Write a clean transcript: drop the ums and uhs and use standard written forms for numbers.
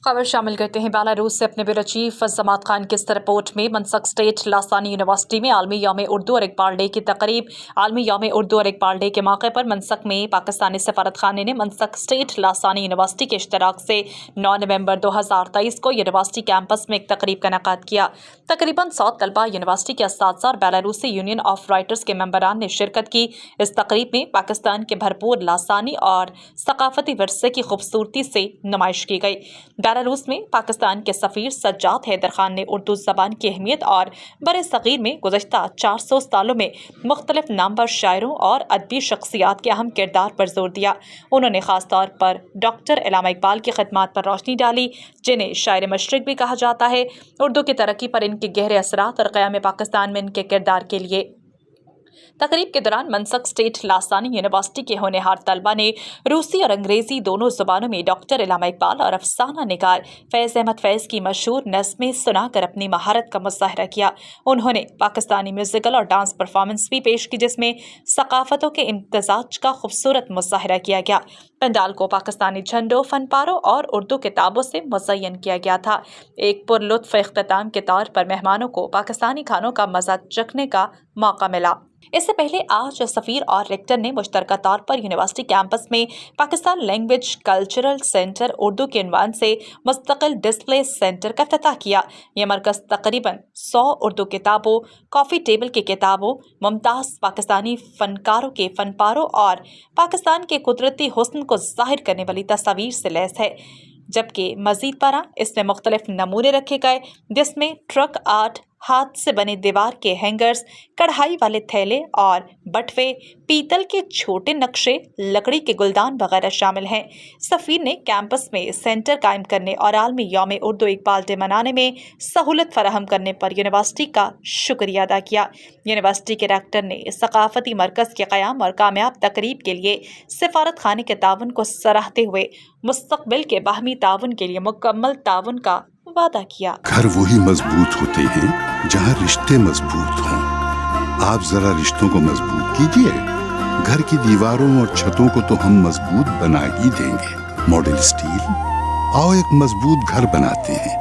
खबर शामिल करते हैं। बेलारूस से अपने ब्यूरो चीफ जमात खान की इस रिपोर्ट में मनसक स्टेट लासानी यूनिवर्सिटी में आलमी यौम उर्दू और इकबाल डे की तकरीब। आलमी यौम उर्दू और इकबाल डे के मौके पर मनसक में पाकिस्तानी सफारत खाने ने मनसक स्टेट लासानी यूनिवर्सिटी के इश्तराक से 9 नवंबर 2023 को यूनिवर्सिटी कैंपस में एक तकरीब का इनेकाद किया। तकरीबन 100 तलबा, यूनिवर्सिटी के असातिज़ा और बेलारूसी यूनियन ऑफ राइटर्स के मेंबरान ने शिरकत की। इस तकरीब में पाकिस्तान के भरपूर लासानी और सकाफती विरसे की खूबसूरती से नुमाइश की गई। बेलारूस में पाकिस्तान के सफ़ीर सज्जाद हैदर खान ने उर्दू ज़बान की अहमियत और बर सग़ीर में गुज़श्ता 400 सालों में मुख्तलिफ नामवर शायरों और अदबी शख्सियात के अहम किरदार पर जोर दिया। उन्होंने ख़ास तौर पर डॉक्टर अल्लामा इकबाल की खिदमात पर रोशनी डाली, जिन्हें शायर मशरिक़ भी कहा जाता है। उर्दू की तरक्की पर इनके गहरे असरात और क़याम पाकिस्तान में इनके किरदार के लिए तकरीब के दौरान मनसक स्टेट लासानी यूनिवर्सिटी के होनहार तलबा ने रूसी और अंग्रेज़ी दोनों ज़ुबानों में डॉक्टर अल्लामा इकबाल और अफसाना निगार फ़ैज़ अहमद फ़ैज़ की मशहूर नज़्में सुनाकर अपनी महारत का मुज़ाहरा किया। उन्होंने पाकिस्तानी म्यूज़िकल और डांस परफॉर्मेंस भी पेश की, जिसमें सकाफ़तों के इम्तज़ाज का खूबसूरत मुज़ाहरा किया गया। पंडाल को पाकिस्तानी झंडों, फन पारों और उर्दू किताबों से मुज़य्यन किया गया था। एक पुरलुत्फ़ इख्तिताम के तौर पर मेहमानों को पाकिस्तानी खानों का मज़ा चखने का मौका मिला। इससे पहले आज सफ़ीर और रेक्टर ने मुश्तरका तौर पर यूनिवर्सिटी कैंपस में Pakistan language cultural centre Urdu के उन्वान से मुस्तकिल डिस्प्ले सेंटर का इफ्तिताह किया। यह मरकज़ तकरीबन 100 उर्दू किताबों, कॉफ़ी टेबल की किताबों, मुमताज़ पाकिस्तानी फ़नकारों के फ़नपारों और पाकिस्तान के कुदरती हुस्न को ज़ाहिर करने वाली तस्वीर से लैस है। जबकि मज़ीद बरा इसमें मुख्तलिफ नमूने रखे गए, जिसमें ट्रक आर्ट, हाथ से बने दीवार के हैंगर्स, कढ़ाई वाले थैले और बटवे, पीतल के छोटे नक्शे, लकड़ी के गुलदान वगैरह शामिल हैं। सफ़ीर ने कैंपस में सेंटर कायम करने और आलमी यौम उर्दू इकबाल डे मनाने में सहूलत फराहम करने पर यूनिवर्सिटी का शुक्रिया अदा किया। यूनिवर्सिटी के रेक्टर ने सकाफती मरकज़ के क़याम और कामयाब तकरीब के लिए सफारत खाने के ताउन को सराहते हुए मुस्तक़बिल के बाहमी ताउन के लिए मुकम्मल ताउन का वादा किया। घर वही मजबूत होते हैं जहाँ रिश्ते मजबूत हों। आप जरा रिश्तों को मजबूत कीजिए। घर की दीवारों और छतों को तो हम मजबूत बना ही देंगे। मॉडल स्टील, आओ एक मजबूत घर बनाते हैं।